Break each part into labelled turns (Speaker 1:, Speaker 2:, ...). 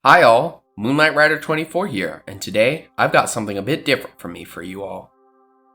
Speaker 1: Hi all, Moonlight Rider 24 here, and today I've got something a bit different from me for you all.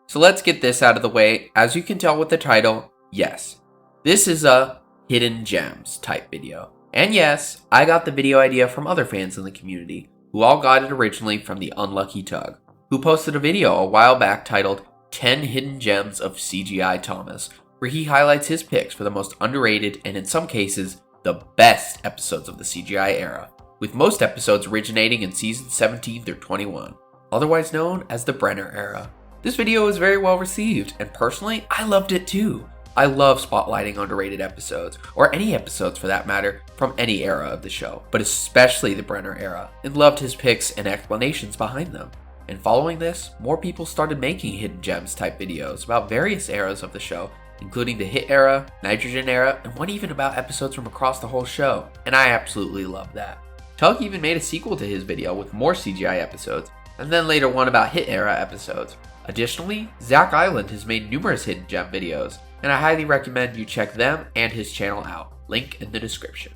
Speaker 1: So let's get this out of the way. As you can tell with the title, yes, this is a hidden gems type video. And yes, I got the video idea from other fans in the community, who all got it originally from the Unlucky Tug, who posted a video a while back titled 10 Hidden Gems of CGI Thomas, where he highlights his picks for the most underrated and in some cases, the best episodes of the CGI era, with most episodes originating in seasons 17 through 21, otherwise known as the Brenner Era. This video was very well received, and personally, I loved it too. I love spotlighting underrated episodes, or any episodes for that matter, from any era of the show, but especially the Brenner Era, and loved his picks and explanations behind them. And following this, more people started making hidden gems type videos about various eras of the show, including the Hit Era, Nitrogen Era, and one even about episodes from across the whole show, and I absolutely love that. Tug even made a sequel to his video with more CGI episodes, and then later one about Hit Era episodes. Additionally, Zach Island has made numerous hidden gem videos, and I highly recommend you check them and his channel out, link in the description.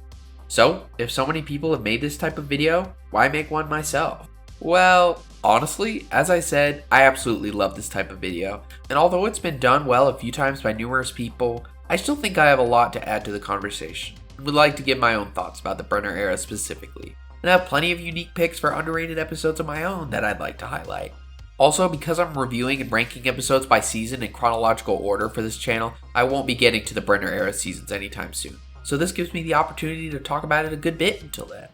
Speaker 1: So, if so many people have made this type of video, why make one myself? Well, honestly, as I said, I absolutely love this type of video, and although it's been done well a few times by numerous people, I still think I have a lot to add to the conversation, and would like to give my own thoughts about the Brenner Era specifically, and I have plenty of unique picks for underrated episodes of my own that I'd like to highlight. Also, because I'm reviewing and ranking episodes by season in chronological order for this channel, I won't be getting to the Brenner Era seasons anytime soon, so this gives me the opportunity to talk about it a good bit until then.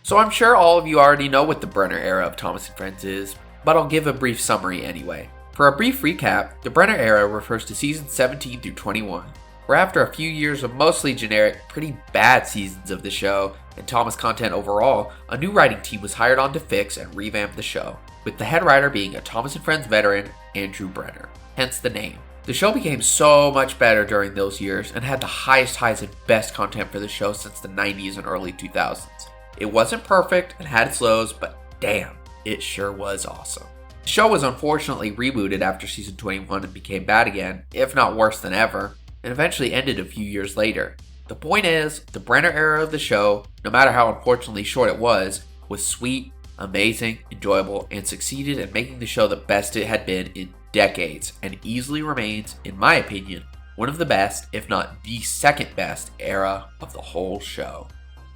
Speaker 1: So I'm sure all of you already know what the Brenner Era of Thomas and Friends is, but I'll give a brief summary anyway. For a brief recap, the Brenner Era refers to seasons 17 through 21, where after a few years of mostly generic, pretty bad seasons of the show, and Thomas content overall, a new writing team was hired on to fix and revamp the show, with the head writer being a Thomas and Friends veteran, Andrew Brenner, hence the name. The show became so much better during those years and had the highest highs and best content for the show since the 90s and early 2000s. It wasn't perfect and had its lows, but damn, it sure was awesome. The show was unfortunately rebooted after season 21 and became bad again, if not worse than ever, and eventually ended a few years later. The point is, the Brenner Era of the show, no matter how unfortunately short it was sweet, amazing, enjoyable, and succeeded in making the show the best it had been in decades, and easily remains, in my opinion, one of the best, if not the second best, era of the whole show.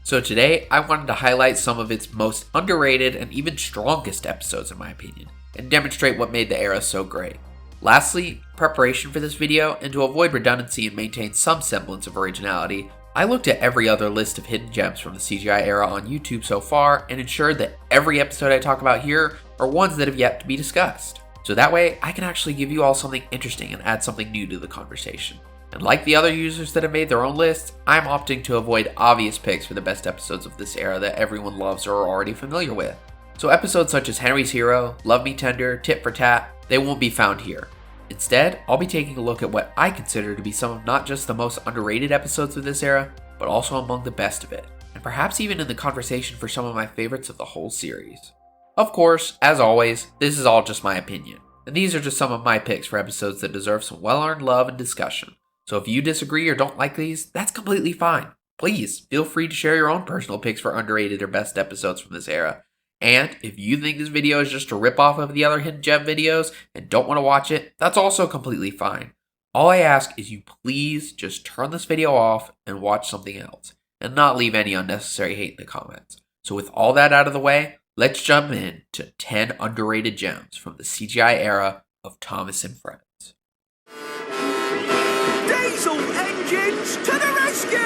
Speaker 1: So today, I wanted to highlight some of its most underrated and even strongest episodes in my opinion, and demonstrate what made the era so great. Lastly, preparation for this video, and to avoid redundancy and maintain some semblance of originality, I looked at every other list of hidden gems from the CGI era on YouTube so far and ensured that every episode I talk about here are ones that have yet to be discussed. So that way, I can actually give you all something interesting and add something new to the conversation. And like the other users that have made their own lists, I'm opting to avoid obvious picks for the best episodes of this era that everyone loves or are already familiar with. So episodes such as Henry's Hero, Love Me Tender, Tit for Tat, they won't be found here. Instead, I'll be taking a look at what I consider to be some of not just the most underrated episodes of this era, but also among the best of it, and perhaps even in the conversation for some of my favorites of the whole series. Of course, as always, this is all just my opinion, and these are just some of my picks for episodes that deserve some well-earned love and discussion. So if you disagree or don't like these, that's completely fine. Please, feel free to share your own personal picks for underrated or best episodes from this era. And if you think this video is just a ripoff of the other hidden gem videos and don't want to watch it, that's also completely fine. All I ask is you please just turn this video off and watch something else, and not leave any unnecessary hate in the comments. So with all that out of the way, let's jump in to 10 underrated gems from the CGI era of Thomas and Friends.
Speaker 2: Diesel engines to the rescue!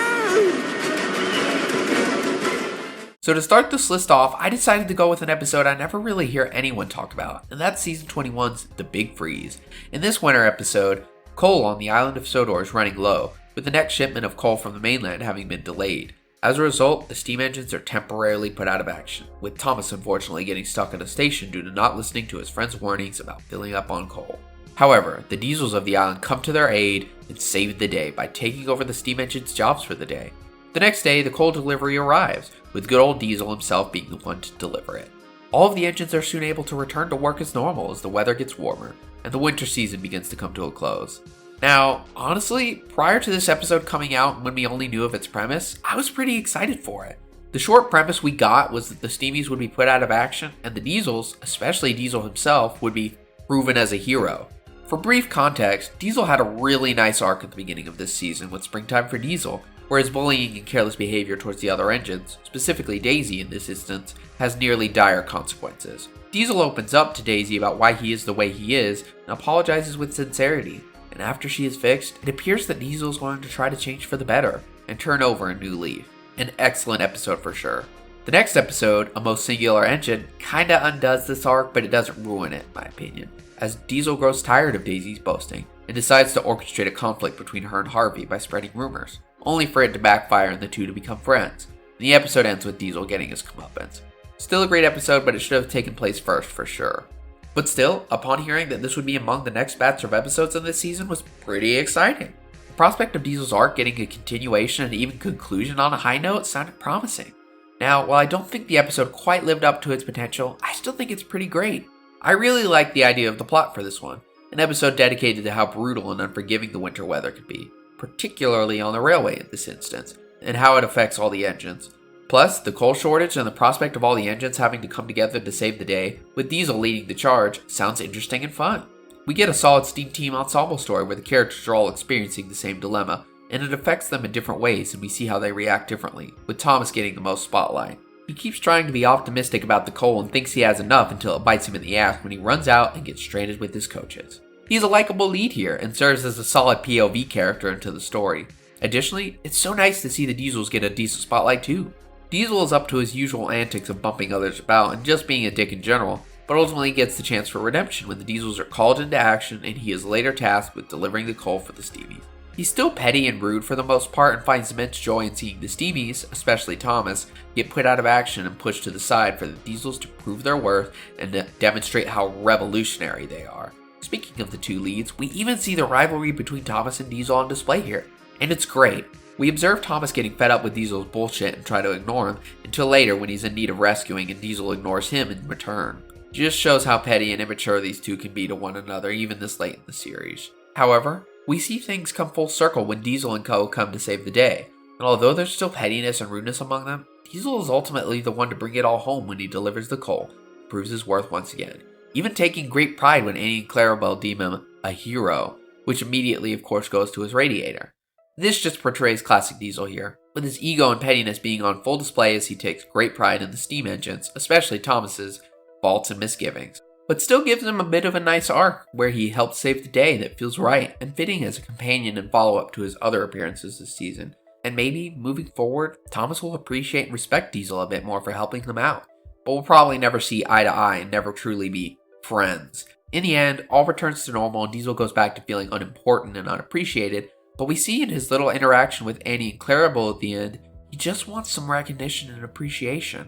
Speaker 1: So to start this list off, I decided to go with an episode I never really hear anyone talk about, and that's season 21's The Big Freeze. In this winter episode, coal on the island of Sodor is running low, with the next shipment of coal from the mainland having been delayed. As a result, the steam engines are temporarily put out of action, with Thomas unfortunately getting stuck at a station due to not listening to his friend's warnings about filling up on coal. However, the diesels of the island come to their aid and save the day by taking over the steam engine's jobs for the day. The next day, the coal delivery arrives, with good old Diesel himself being the one to deliver it. All of the engines are soon able to return to work as normal as the weather gets warmer, and the winter season begins to come to a close. Now, honestly, prior to this episode coming out when we only knew of its premise, I was pretty excited for it. The short premise we got was that the Steamies would be put out of action, and the Diesels, especially Diesel himself, would be proven as a hero. For brief context, Diesel had a really nice arc at the beginning of this season with Springtime for Diesel, where his bullying and careless behavior towards the other engines, specifically Daisy in this instance, has nearly dire consequences. Diesel opens up to Daisy about why he is the way he is and apologizes with sincerity, and after she is fixed, it appears that Diesel is going to try to change for the better and turn over a new leaf. An excellent episode for sure. The next episode, A Most Singular Engine, kinda undoes this arc, but it doesn't ruin it in my opinion, as Diesel grows tired of Daisy's boasting and decides to orchestrate a conflict between her and Harvey by spreading rumors, only for it to backfire and the two to become friends. The episode ends with Diesel getting his comeuppance. Still a great episode, but it should have taken place first for sure. But still, upon hearing that this would be among the next batch of episodes in this season was pretty exciting. The prospect of Diesel's arc getting a continuation and even conclusion on a high note sounded promising. Now, while I don't think the episode quite lived up to its potential, I still think it's pretty great. I really like the idea of the plot for this one, an episode dedicated to how brutal and unforgiving the winter weather can be, particularly on the railway in this instance, and how it affects all the engines. Plus, the coal shortage and the prospect of all the engines having to come together to save the day, with Diesel leading the charge, sounds interesting and fun. We get a solid Steam Team ensemble story where the characters are all experiencing the same dilemma, and it affects them in different ways and we see how they react differently, with Thomas getting the most spotlight. He keeps trying to be optimistic about the coal and thinks he has enough until it bites him in the ass when he runs out and gets stranded with his coaches. He's a likable lead here and serves as a solid POV character into the story. Additionally, it's so nice to see the Diesels get a decent spotlight too. Diesel is up to his usual antics of bumping others about and just being a dick in general, but ultimately gets the chance for redemption when the Diesels are called into action and he is later tasked with delivering the coal for the Steamies. He's still petty and rude for the most part and finds immense joy in seeing the Steamies, especially Thomas, get put out of action and pushed to the side for the Diesels to prove their worth and to demonstrate how revolutionary they are. Speaking of the two leads, we even see the rivalry between Thomas and Diesel on display here, and it's great. We observe Thomas getting fed up with Diesel's bullshit and try to ignore him, until later when he's in need of rescuing and Diesel ignores him in return. Just shows how petty and immature these two can be to one another even this late in the series. However, we see things come full circle when Diesel and co come to save the day, and although there's still pettiness and rudeness among them, Diesel is ultimately the one to bring it all home when he delivers the coal, proves his worth once again, even taking great pride when Annie and Clarabelle deem him a hero, which immediately of course goes to his radiator. This just portrays classic Diesel here, with his ego and pettiness being on full display as he takes great pride in the steam engines, especially Thomas's, faults and misgivings, but still gives him a bit of a nice arc where he helps save the day that feels right and fitting as a companion and follow-up to his other appearances this season. And maybe, moving forward, Thomas will appreciate and respect Diesel a bit more for helping them out, but we'll probably never see eye to eye and never truly be friends. In the end, all returns to normal and Diesel goes back to feeling unimportant and unappreciated, but we see in his little interaction with Annie and Clarabelle at the end, he just wants some recognition and appreciation.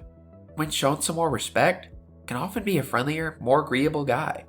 Speaker 1: When shown some more respect, can often be a friendlier, more agreeable guy.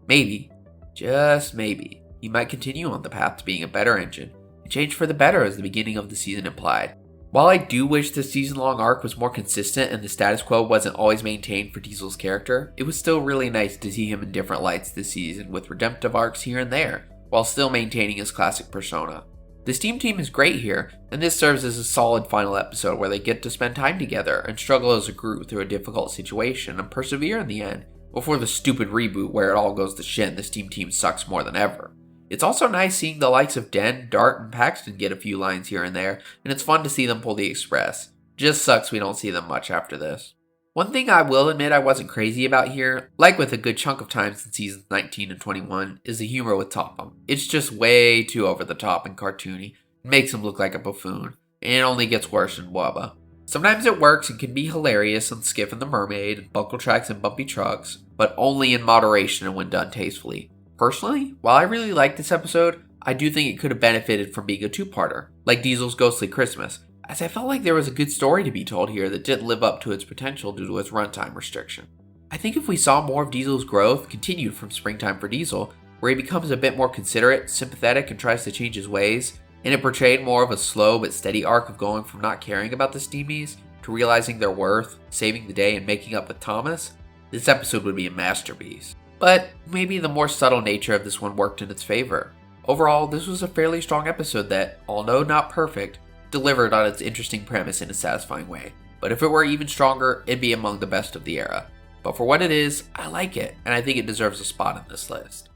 Speaker 1: Maybe, just maybe, he might continue on the path to being a better engine, and change for the better as the beginning of the season implied. While I do wish the season-long arc was more consistent and the status quo wasn't always maintained for Diesel's character, it was still really nice to see him in different lights this season with redemptive arcs here and there, while still maintaining his classic persona. The Steam Team is great here, and this serves as a solid final episode where they get to spend time together and struggle as a group through a difficult situation and persevere in the end, before the stupid reboot where it all goes to shit and the Steam Team sucks more than ever. It's also nice seeing the likes of Den, Dart, and Paxton get a few lines here and there, and it's fun to see them pull the express. Just sucks we don't see them much after this. One thing I will admit I wasn't crazy about here, like with a good chunk of times in seasons 19 and 21, is the humor with Topham. It's just way too over the top and cartoony. It makes him look like a buffoon, and it only gets worse in Wubba. Sometimes it works and can be hilarious on Skiff and the Mermaid, and Buckle Tracks and Bumpy Trucks, but only in moderation and when done tastefully. Personally, while I really like this episode, I do think it could have benefited from being a two-parter, like Diesel's Ghostly Christmas, as I felt like there was a good story to be told here that didn't live up to its potential due to its runtime restriction. I think if we saw more of Diesel's growth continued from Springtime for Diesel, where he becomes a bit more considerate, sympathetic, and tries to change his ways, and it portrayed more of a slow but steady arc of going from not caring about the Steamies to realizing their worth, saving the day, and making up with Thomas, this episode would be a masterpiece. But maybe the more subtle nature of this one worked in its favor. Overall, this was a fairly strong episode that, although not perfect, delivered on its interesting premise in a satisfying way. but if it were even stronger, it'd be among the best of the era. But for what it is, I like it, and I think it deserves a spot on this list.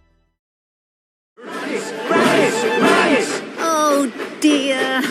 Speaker 3: Oh dear.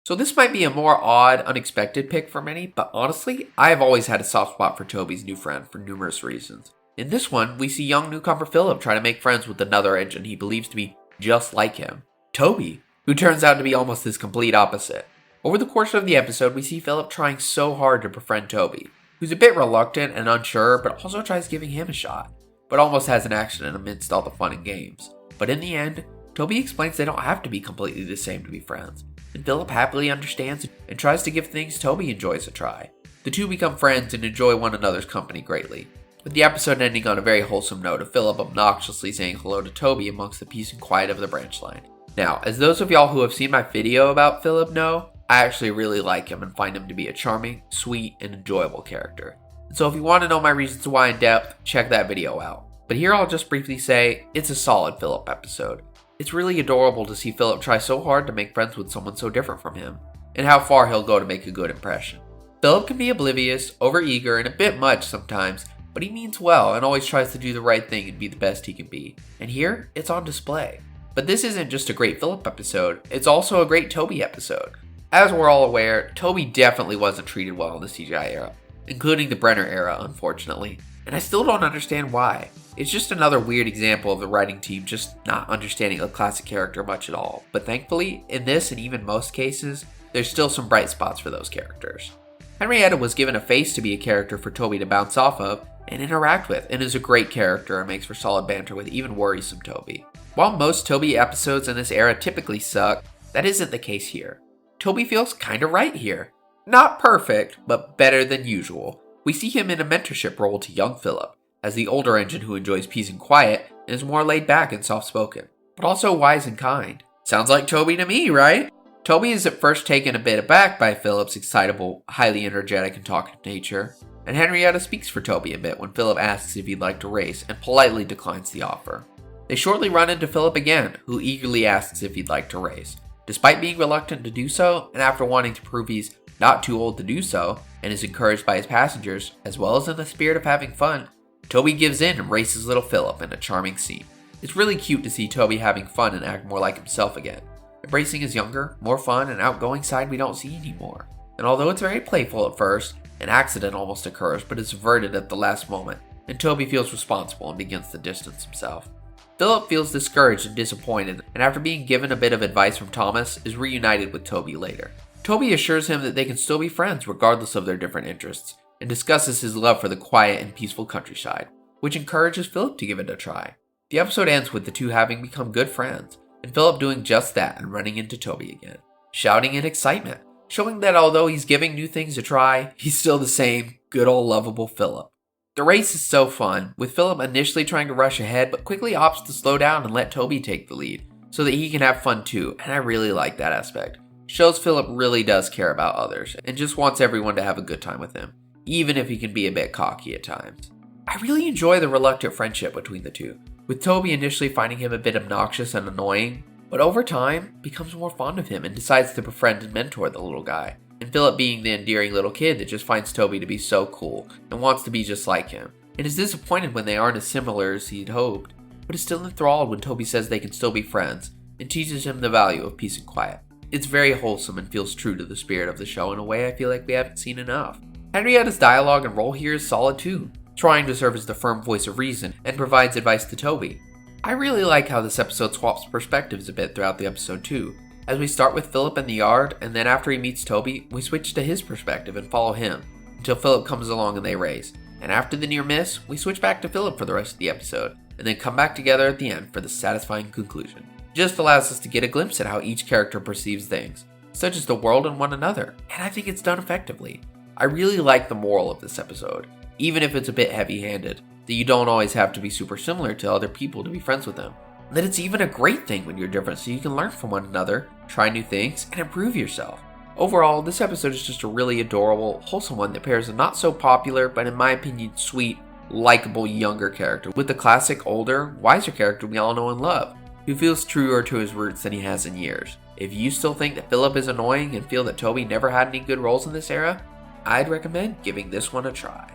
Speaker 1: So this might be a more odd, unexpected pick for many, but honestly, I have always had a soft spot for Toby's new friend for numerous reasons. In this one, we see young newcomer Philip try to make friends with another engine he believes to be just like him, Toby, who turns out to be almost his complete opposite. Over the course of the episode, we see Philip trying so hard to befriend Toby, who's a bit reluctant and unsure, but also tries giving him a shot, but almost has an accident amidst all the fun and games. But in the end, Toby explains they don't have to be completely the same to be friends, and Philip happily understands and tries to give things Toby enjoys a try. The two become friends and enjoy one another's company greatly, with the episode ending on a very wholesome note of Philip obnoxiously saying hello to Toby amongst the peace and quiet of the branch line. Now, as those of y'all who have seen my video about Philip know, I actually really like him and find him to be a charming, sweet, and enjoyable character. And so if you want to know my reasons why in depth, check that video out. But here I'll just briefly say, it's a solid Philip episode. It's really adorable to see Philip try so hard to make friends with someone so different from him, and how far he'll go to make a good impression. Philip can be oblivious, overeager, and a bit much sometimes, but he means well and always tries to do the right thing and be the best he can be. And here, it's on display. But this isn't just a great Philip episode, it's also a great Toby episode. As we're all aware, Toby definitely wasn't treated well in the CGI era, including the Brenner era, unfortunately. And I still don't understand why. It's just another weird example of the writing team just not understanding a classic character much at all. But thankfully, in this and even most cases, there's still some bright spots for those characters. Henrietta was given a face to be a character for Toby to bounce off of and interact with, and is a great character and makes for solid banter with even worrisome Toby. While most Toby episodes in this era typically suck, that isn't the case here. Toby feels kinda right here. Not perfect, but better than usual. We see him in a mentorship role to young Philip, as the older engine who enjoys peace and quiet and is more laid back and soft-spoken, but also wise and kind. Sounds like Toby to me, right? Toby is at first taken a bit aback by Philip's excitable, highly energetic and talkative nature, and Henrietta speaks for Toby a bit when Philip asks if he'd like to race and politely declines the offer. They shortly run into Philip again, who eagerly asks if he'd like to race. Despite being reluctant to do so, and after wanting to prove he's not too old to do so, and is encouraged by his passengers, as well as in the spirit of having fun, Toby gives in and races little Philip in a charming scene. It's really cute to see Toby having fun and act more like himself again, embracing his younger, more fun and outgoing side we don't see anymore. And although it's very playful at first, an accident almost occurs but is averted at the last moment, and Toby feels responsible and begins to distance himself. Philip feels discouraged and disappointed, and after being given a bit of advice from Thomas, is reunited with Toby later. Toby assures him that they can still be friends regardless of their different interests, and discusses his love for the quiet and peaceful countryside, which encourages Philip to give it a try. The episode ends with the two having become good friends, and Philip doing just that and running into Toby again, shouting in excitement, showing that although he's giving new things a try, he's still the same good old lovable Philip. The race is so fun, with Philip initially trying to rush ahead but quickly opts to slow down and let Toby take the lead, so that he can have fun too, and I really like that aspect. Shows Philip really does care about others, and just wants everyone to have a good time with him, even if he can be a bit cocky at times. I really enjoy the reluctant friendship between the two, with Toby initially finding him a bit obnoxious and annoying, but over time becomes more fond of him and decides to befriend and mentor the little guy, and Philip being the endearing little kid that just finds Toby to be so cool and wants to be just like him, and is disappointed when they aren't as similar as he'd hoped, but is still enthralled when Toby says they can still be friends and teaches him the value of peace and quiet. It's very wholesome and feels true to the spirit of the show in a way I feel like we haven't seen enough. Henrietta's dialogue and role here is solid too, trying to serve as the firm voice of reason and provides advice to Toby. I really like how this episode swaps perspectives a bit throughout the episode too, as we start with Philip in the yard, and then after he meets Toby, we switch to his perspective and follow him, until Philip comes along and they race. And after the near miss, we switch back to Philip for the rest of the episode, and then come back together at the end for the satisfying conclusion. It just allows us to get a glimpse at how each character perceives things, such as the world and one another, and I think it's done effectively. I really like the moral of this episode, even if it's a bit heavy-handed, that you don't always have to be super similar to other people to be friends with them. That it's even a great thing when you're different so you can learn from one another, try new things, and improve yourself. Overall, this episode is just a really adorable, wholesome one that pairs a not so popular, but in my opinion, sweet, likable younger character with the classic older, wiser character we all know and love, who feels truer to his roots than he has in years. If you still think that Philip is annoying and feel that Toby never had any good roles in this era, I'd recommend giving this one a try.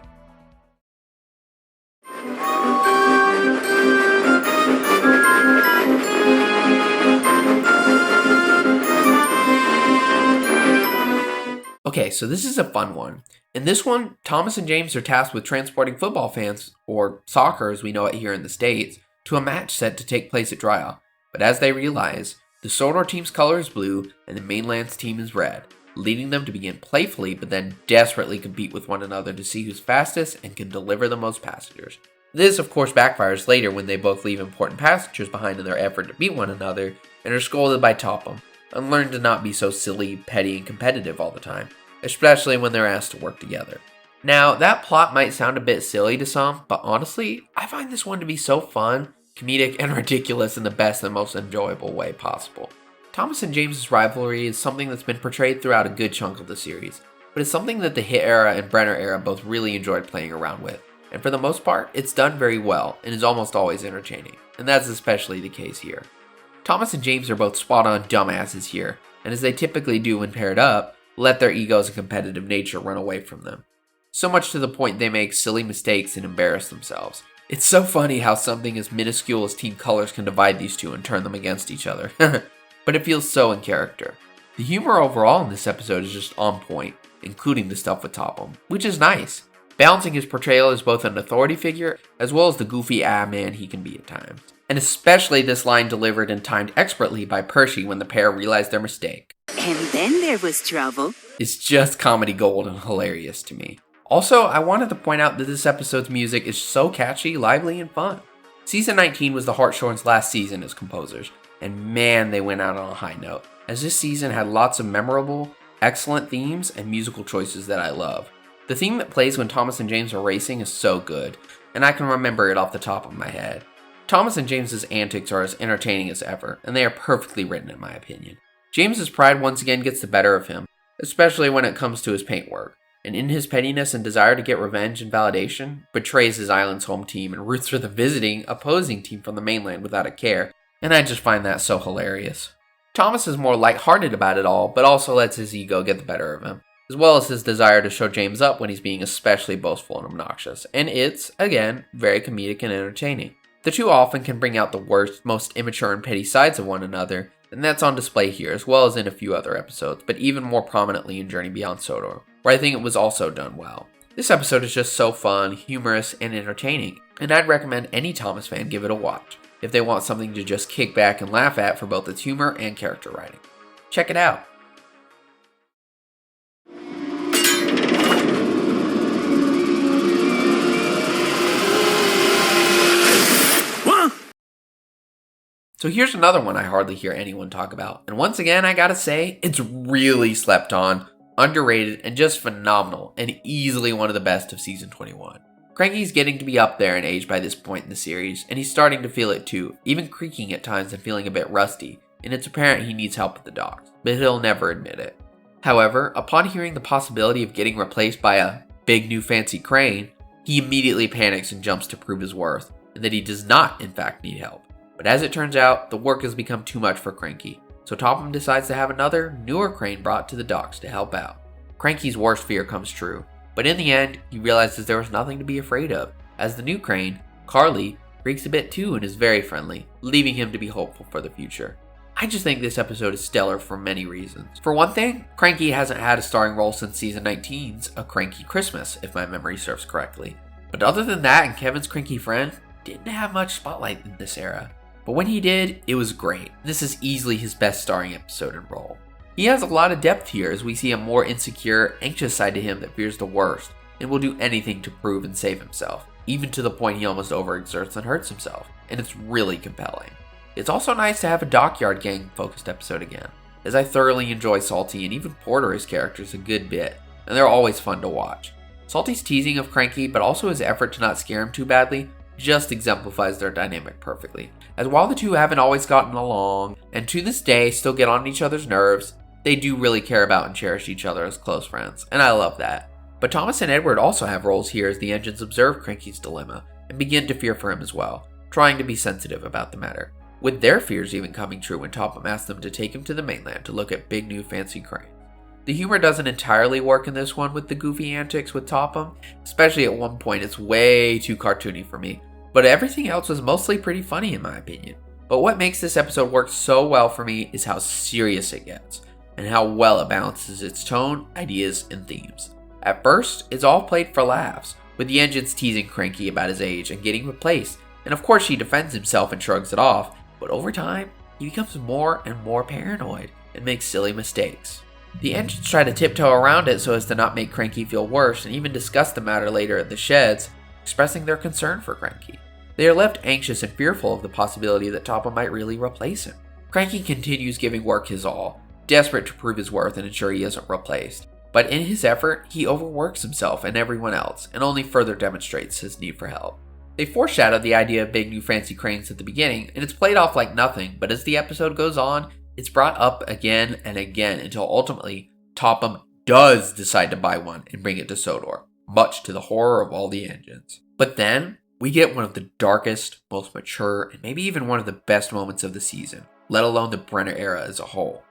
Speaker 1: Okay, so this is a fun one. In this one, Thomas and James are tasked with transporting football fans, or soccer as we know it here in the States, to a match set to take place at Drya. But as they realize, the soooo team's color is blue and the mainland's team is red, leading them to begin playfully but then desperately compete with one another to see who's fastest and can deliver the most passengers. This of course backfires later when they both leave important passengers behind in their effort to beat one another and are scolded by Topham, and learn to not be so silly, petty, and competitive all the time, especially when they're asked to work together. Now, that plot might sound a bit silly to some, but honestly, I find this one to be so fun, comedic, and ridiculous in the best and most enjoyable way possible. Thomas and James's rivalry is something that's been portrayed throughout a good chunk of the series, but it's something that the Hit Era and Brenner Era both really enjoyed playing around with, and for the most part, it's done very well and is almost always entertaining, and that's especially the case here. Thomas and James are both spot-on dumbasses here, and as they typically do when paired up, let their egos and competitive nature run away from them. So much to the point they make silly mistakes and embarrass themselves. It's so funny how something as minuscule as team colors can divide these two and turn them against each other. But it feels so in character. The humor overall in this episode is just on point, including the stuff with Topham, which is nice, balancing his portrayal as both an authority figure as well as the goofy man he can be at times. And especially this line delivered and timed expertly by Percy when the pair realized their mistake.
Speaker 3: And then there was trouble.
Speaker 1: It's just comedy gold and hilarious to me. Also, I wanted to point out that this episode's music is so catchy, lively, and fun. Season 19 was the Hartshorns' last season as composers, and man, they went out on a high note, as this season had lots of memorable, excellent themes and musical choices that I love. The theme that plays when Thomas and James are racing is so good, and I can remember it off the top of my head. Thomas and James's antics are as entertaining as ever, and they are perfectly written in my opinion. James's pride once again gets the better of him, especially when it comes to his paintwork, and in his pettiness and desire to get revenge and validation, betrays his island's home team and roots for the visiting, opposing team from the mainland without a care, and I just find that so hilarious. Thomas is more lighthearted about it all, but also lets his ego get the better of him, as well as his desire to show James up when he's being especially boastful and obnoxious, and it's, again, very comedic and entertaining. The two often can bring out the worst, most immature and petty sides of one another, and that's on display here as well as in a few other episodes, but even more prominently in Journey Beyond soooo, where I think it was also done well. This episode is just so fun, humorous, and entertaining, and I'd recommend any Thomas fan give it a watch, if they want something to just kick back and laugh at for both its humor and character writing. Check it out! So here's another one I hardly hear anyone talk about, and once again I gotta say, it's really slept on, underrated, and just phenomenal, and easily one of the best of season 21. Cranky's getting to be up there in age by this point in the series, and he's starting to feel it too, even creaking at times and feeling a bit rusty, and it's apparent he needs help with the docks, but he'll never admit it. However, upon hearing the possibility of getting replaced by a big new fancy crane, he immediately panics and jumps to prove his worth, and that he does not in fact need help. But as it turns out, the work has become too much for Cranky, so Topham decides to have another, newer crane brought to the docks to help out. Cranky's worst fear comes true, but in the end, he realizes there was nothing to be afraid of, as the new crane, Carly, creaks a bit too and is very friendly, leaving him to be hopeful for the future. I just think this episode is stellar for many reasons. For one thing, Cranky hasn't had a starring role since season 19's A Cranky Christmas, if my memory serves correctly. But other than that and Kevin's cranky friend, didn't have much spotlight in this era. But when he did, it was great. This is easily his best starring episode and role. He has a lot of depth here as we see a more insecure, anxious side to him that fears the worst and will do anything to prove and save himself, even to the point he almost overexerts and hurts himself, and it's really compelling. It's also nice to have a Dockyard Gang focused episode again, as I thoroughly enjoy Salty and even Porter as characters a good bit, and they're always fun to watch. Salty's teasing of Cranky, but also his effort to not scare him too badly, just exemplifies their dynamic perfectly, as while the two haven't always gotten along, and to this day still get on each other's nerves, they do really care about and cherish each other as close friends, and I love that. But Thomas and Edward also have roles here as the engines observe Cranky's dilemma, and begin to fear for him as well, trying to be sensitive about the matter. with their fears even coming true when Topham asks them to take him to the mainland to look at big new fancy cranes. The humor doesn't entirely work in this one with the goofy antics with Topham, especially at one point it's way too cartoony for me, but everything else was mostly pretty funny in my opinion. But what makes this episode work so well for me is how serious it gets, and how well it balances its tone, ideas, and themes. At first, it's all played for laughs, with the engines teasing Cranky about his age and getting replaced, and of course he defends himself and shrugs it off, but over time, he becomes more and more paranoid and makes silly mistakes. The engines try to tiptoe around it so as to not make Cranky feel worse and even discuss the matter later at the sheds, expressing their concern for Cranky. They are left anxious and fearful of the possibility that Topham might really replace him. Cranky continues giving work his all, desperate to prove his worth and ensure he isn't replaced. But in his effort, he overworks himself and everyone else and only further demonstrates his need for help. They foreshadowed the idea of big new fancy cranes at the beginning, and it's played off like nothing, but as the episode goes on, it's brought up again and again until ultimately Topham does decide to buy one and bring it to Sodor, much to the horror of all the engines. But then, we get one of the darkest, most mature, and maybe even one of the best moments of the season, let alone the Brenner Era as a whole.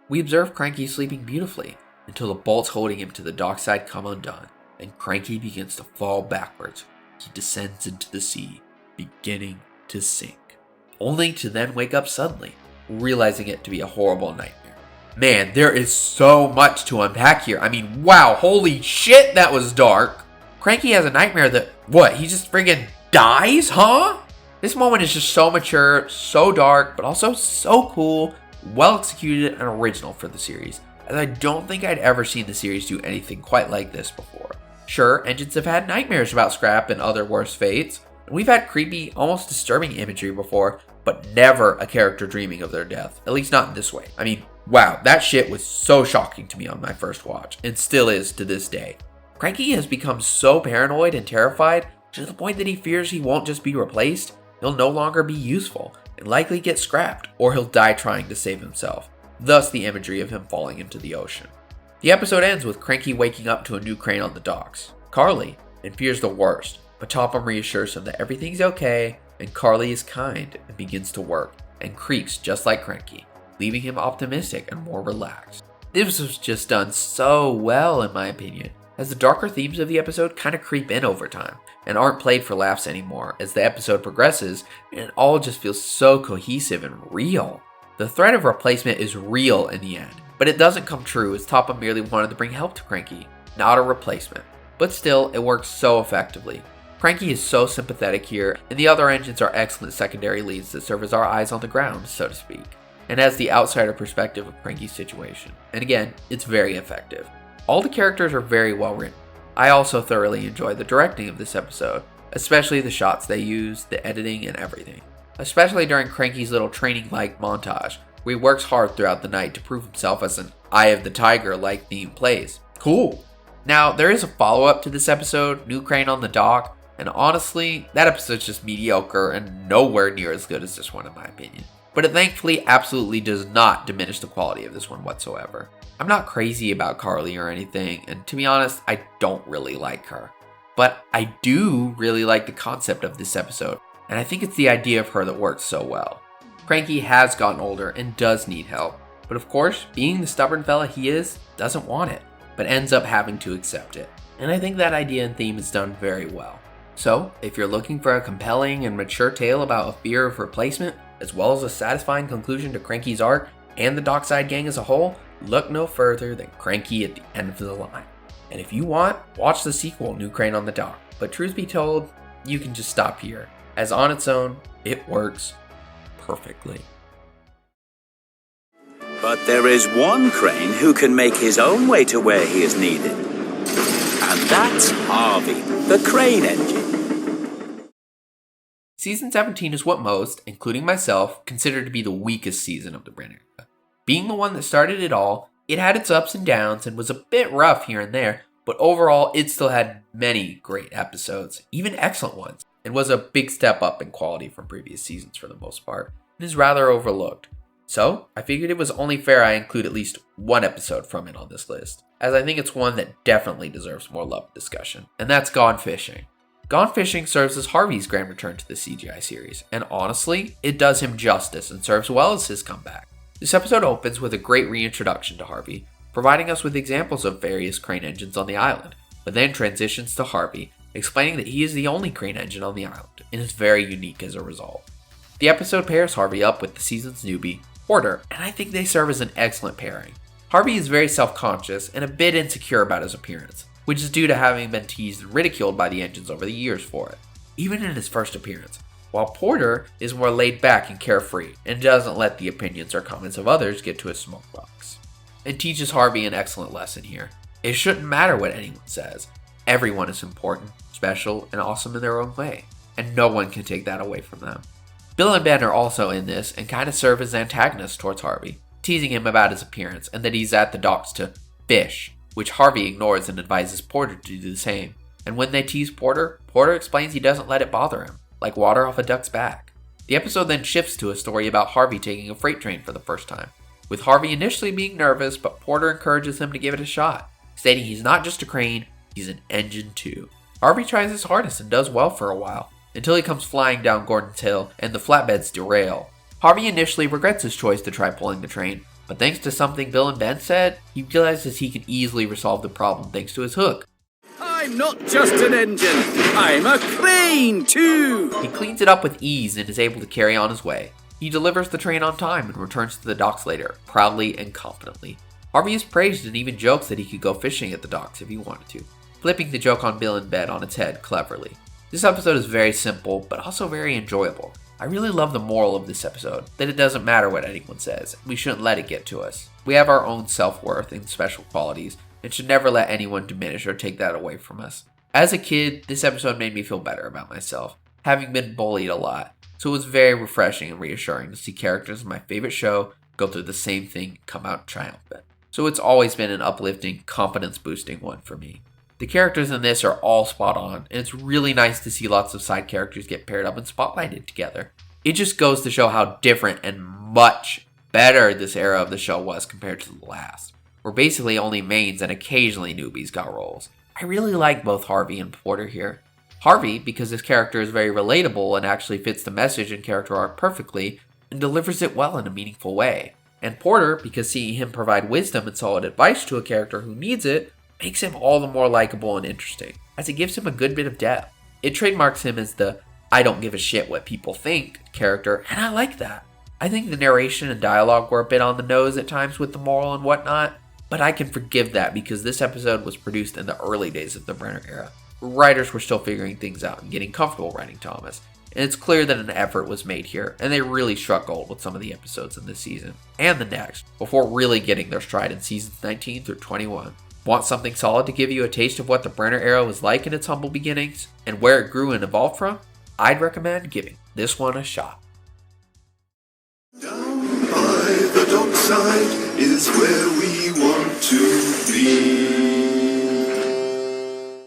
Speaker 1: We observe Cranky sleeping beautifully until the bolts holding him to the dockside come undone, and Cranky begins to fall backwards. He descends into the sea, beginning to sink, only to then wake up suddenly, realizing it to be a horrible nightmare. Man, there is so much to unpack here. I mean, wow, holy shit, that was dark. Cranky has a nightmare that, what, he just friggin' dies, huh? This moment is just so mature, so dark, but also so cool, well executed, and original for the series, as I don't think I'd ever seen the series do anything quite like this before. Sure, engines have had nightmares about scrap and other worse fates, and we've had creepy, almost disturbing imagery before, but never a character dreaming of their death, at least not in this way. I mean, wow, that shit was so shocking to me on my first watch, and still is to this day. Cranky has become so paranoid and terrified to the point that he fears he won't just be replaced, he'll no longer be useful, and likely get scrapped, or he'll die trying to save himself. Thus the imagery of him falling into the ocean. The episode ends with Cranky waking up to a new crane on the docks, Carly, and fears the worst, but Topham reassures him that everything's okay, and Carly is kind and begins to work, and creeps just like Cranky, leaving him optimistic and more relaxed. This was just done so well in my opinion, as the darker themes of the episode kind of creep in over time, and aren't played for laughs anymore as the episode progresses, and it all just feels so cohesive and real. The threat of replacement is real in the end, but it doesn't come true as Topham merely wanted to bring help to Cranky, not a replacement. But still, it works so effectively. Cranky is so sympathetic here, and the other engines are excellent secondary leads that serve as our eyes on the ground, so to speak, and has the outsider perspective of Cranky's situation. And again, it's very effective. All the characters are very well written. I also thoroughly enjoy the directing of this episode, especially the shots they use, the editing, and everything. Especially during Cranky's little training-like montage, where he works hard throughout the night to prove himself as an Eye of the Tiger-like theme plays. Cool! Now, there is a follow-up to this episode, New Crane on the Dock, and honestly, that episode's just mediocre and nowhere near as good as this one in my opinion. But it thankfully absolutely does not diminish the quality of this one whatsoever. I'm not crazy about Carly or anything, and to be honest, I don't really like her. But I do really like the concept of this episode, and I think it's the idea of her that works so well. Cranky has gotten older and does need help, but of course, being the stubborn fella he is, doesn't want it, but ends up having to accept it. And I think that idea and theme is done very well. So, if you're looking for a compelling and mature tale about a fear of replacement, as well as a satisfying conclusion to Cranky's arc and the Dockside Gang as a whole, look no further than Cranky at the End of the Line. And if you want, watch the sequel, New Crane on the Dock. But truth be told, you can just stop here, as on its own, it works perfectly.
Speaker 2: But there is one crane who can make his own way to where he is needed. And that's Harvey, the crane engine.
Speaker 1: Season 17 is what most, including myself, consider to be the weakest season of the Brenner Era. Being the one that started it all, it had its ups and downs and was a bit rough here and there, but overall it still had many great episodes, even excellent ones, and was a big step up in quality from previous seasons for the most part, and is rather overlooked. So, I figured it was only fair I include at least one episode from it on this list, as I think it's one that definitely deserves more love and discussion, and that's Gone Fishing. Gone Fishing serves as Harvey's grand return to the CGI series, and honestly, it does him justice and serves well as his comeback. This episode opens with a great reintroduction to Harvey, providing us with examples of various crane engines on the island, but then transitions to Harvey, explaining that he is the only crane engine on the island, and is very unique as a result. The episode pairs Harvey up with the season's newbie, Porter, and I think they serve as an excellent pairing. Harvey is very self-conscious and a bit insecure about his appearance, which is due to having been teased and ridiculed by the engines over the years for it, even in his first appearance, while Porter is more laid back and carefree, and doesn't let the opinions or comments of others get to his smoke box. It teaches Harvey an excellent lesson here. It shouldn't matter what anyone says. Everyone is important, special, and awesome in their own way, and no one can take that away from them. Bill and Ben are also in this and kind of serve as antagonists towards Harvey, teasing him about his appearance and that he's at the docks to fish, which Harvey ignores and advises Porter to do the same. And when they tease Porter, Porter explains he doesn't let it bother him, like water off a duck's back. The episode then shifts to a story about Harvey taking a freight train for the first time, with Harvey initially being nervous, but Porter encourages him to give it a shot, stating he's not just a crane, he's an engine too. Harvey tries his hardest and does well for a while, until he comes flying down Gordon's Hill and the flatbeds derail. Harvey initially regrets his choice to try pulling the train, but thanks to something Bill and Ben said, he realizes he can easily resolve the problem thanks to his hook.
Speaker 2: I'm not just an engine, I'm a crane too!
Speaker 1: He cleans it up with ease and is able to carry on his way. He delivers the train on time and returns to the docks later, proudly and confidently. Harvey is praised and even jokes that he could go fishing at the docks if he wanted to, flipping the joke on Bill and Ben on its head cleverly. This episode is very simple, but also very enjoyable. I really love the moral of this episode, that it doesn't matter what anyone says, we shouldn't let it get to us. We have our own self-worth and special qualities, and should never let anyone diminish or take that away from us. As a kid, this episode made me feel better about myself, having been bullied a lot, so it was very refreshing and reassuring to see characters in my favorite show go through the same thing and come out triumphant. So it's always been an uplifting, confidence-boosting one for me. The characters in this are all spot on, and it's really nice to see lots of side characters get paired up and spotlighted together. It just goes to show how different and much better this era of the show was compared to the last, where basically only mains and occasionally newbies got roles. I really like both Harvey and Porter here. Harvey, because his character is very relatable and actually fits the message and character arc perfectly, and delivers it well in a meaningful way. And Porter, because seeing him provide wisdom and solid advice to a character who needs it, makes him all the more likable and interesting, as it gives him a good bit of depth. It trademarks him as the I don't give a shit what people think character, and I like that. I think the narration and dialogue were a bit on the nose at times with the moral and whatnot, but I can forgive that because this episode was produced in the early days of the Brenner Era, where writers were still figuring things out and getting comfortable writing Thomas, and it's clear that an effort was made here, and they really struck gold with some of the episodes in this season, and the next, before really getting their stride in seasons 19 through 21. Want something solid to give you a taste of what the Brenner Era was like in its humble beginnings, and where it grew and evolved from? I'd recommend giving this one a shot.
Speaker 4: Down by the dockside is where we want to be.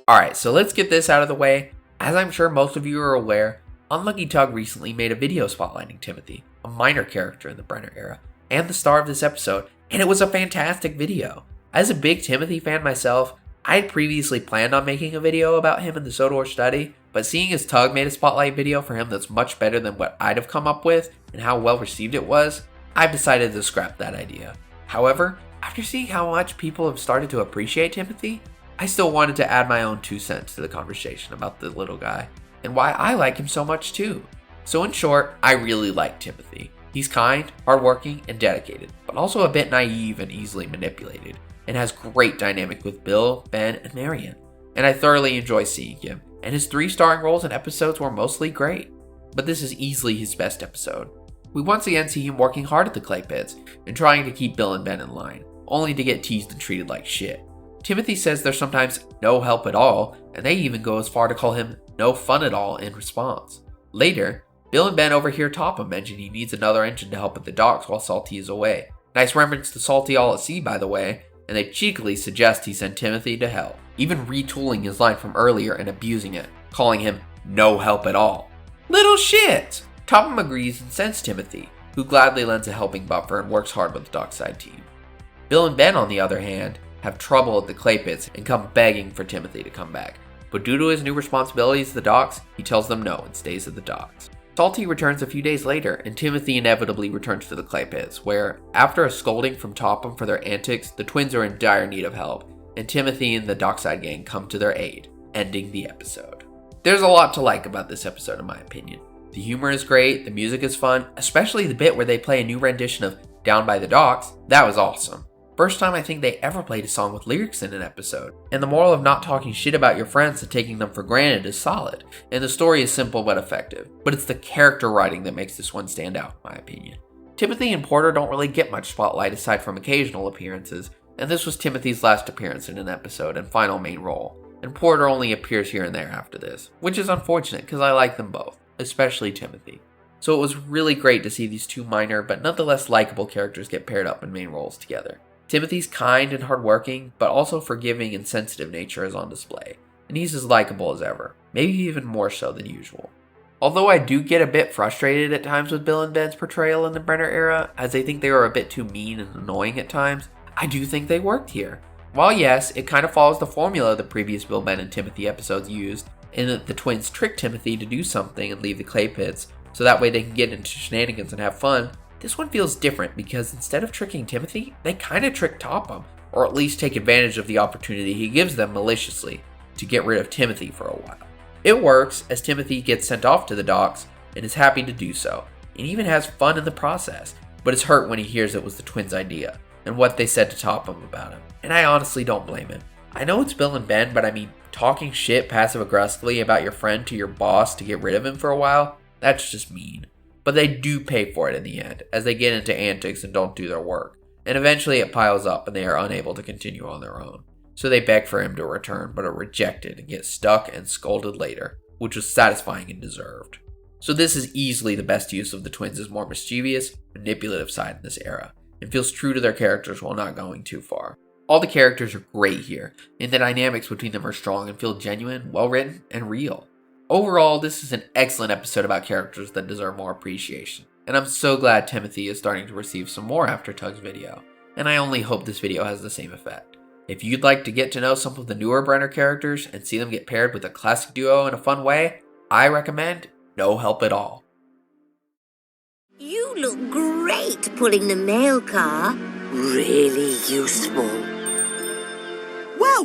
Speaker 1: Alright, so let's get this out of the way. As I'm sure most of you are aware, Unlucky Tug recently made a video spotlighting Timothy, a minor character in the Brenner Era, and the star of this episode, and it was a fantastic video. As a big Timothy fan myself, I had previously planned on making a video about him in the soooo study, but seeing as Tug made a spotlight video for him that's much better than what I'd have come up with and how well received it was, I've decided to scrap that idea. However, after seeing how much people have started to appreciate Timothy, I still wanted to add my own 2 cents to the conversation about the little guy, and why I like him so much too. So in short, I really like Timothy. He's kind, hardworking, and dedicated, but also a bit naive and easily manipulated, and has great dynamic with Bill, Ben, and Marion. And I thoroughly enjoy seeing him, and his 3 starring roles and episodes were mostly great. But this is easily his best episode. We once again see him working hard at the clay pits, and trying to keep Bill and Ben in line, only to get teased and treated like shit. Timothy says there's sometimes no help at all, and they even go as far to call him no fun at all in response. Later, Bill and Ben overhear Topham mention he needs another engine to help at the docks while Salty is away. Nice reference to Salty all at sea, by the way, and they cheekily suggest he send Timothy to hell, even retooling his line from earlier and abusing it, calling him no help at all. Little shit! Topham agrees and sends Timothy, who gladly lends a helping buffer and works hard with the dockside team. Bill and Ben, on the other hand, have trouble at the clay pits and come begging for Timothy to come back, but due to his new responsibilities at the docks, he tells them no and stays at the docks. Salty returns a few days later, and Timothy inevitably returns to the clay pits, where, after a scolding from Topham for their antics, the twins are in dire need of help, and Timothy and the Dockside Gang come to their aid, ending the episode. There's a lot to like about this episode in my opinion. The humor is great, the music is fun, especially the bit where they play a new rendition of Down by the Docks. That was awesome. First time I think they ever played a song with lyrics in an episode. And the moral of not talking shit about your friends and taking them for granted is solid. And the story is simple but effective. But it's the character writing that makes this one stand out, in my opinion. Timothy and Porter don't really get much spotlight aside from occasional appearances. And this was Timothy's last appearance in an episode and final main role. And Porter only appears here and there after this. Which is unfortunate because I like them both. Especially Timothy. So it was really great to see these two minor but nonetheless likable characters get paired up in main roles together. Timothy's kind and hardworking, but also forgiving and sensitive nature is on display, and he's as likable as ever, maybe even more so than usual. Although I do get a bit frustrated at times with Bill and Ben's portrayal in the Brenner era, as I think they were a bit too mean and annoying at times, I do think they worked here. While yes, it kind of follows the formula the previous Bill, Ben, and Timothy episodes used, in that the twins trick Timothy to do something and leave the clay pits, so that way they can get into shenanigans and have fun, this one feels different because instead of tricking Timothy, they kind of trick Topham, or at least take advantage of the opportunity he gives them maliciously to get rid of Timothy for a while. It works, as Timothy gets sent off to the docks and is happy to do so, and even has fun in the process, but is hurt when he hears it was the twins' idea, and what they said to Topham about him, and I honestly don't blame him. I know it's Bill and Ben, but I mean, talking shit passive-aggressively about your friend to your boss to get rid of him for a while, that's just mean. But they do pay for it in the end, as they get into antics and don't do their work. And eventually it piles up and they are unable to continue on their own. So they beg for him to return, but are rejected and get stuck and scolded later, which was satisfying and deserved. So this is easily the best use of the twins' more mischievous, manipulative side in this era, and feels true to their characters while not going too far. All the characters are great here, and the dynamics between them are strong and feel genuine, well written, and real. Overall, this is an excellent episode about characters that deserve more appreciation, and I'm so glad Timothy is starting to receive some more after Tug's video, and I only hope this video has the same effect. If you'd like to get to know some of the newer Brenner characters and see them get paired with a classic duo in a fun way, I recommend No Help at All.
Speaker 3: You look great pulling the mail car. Really useful.
Speaker 5: Well,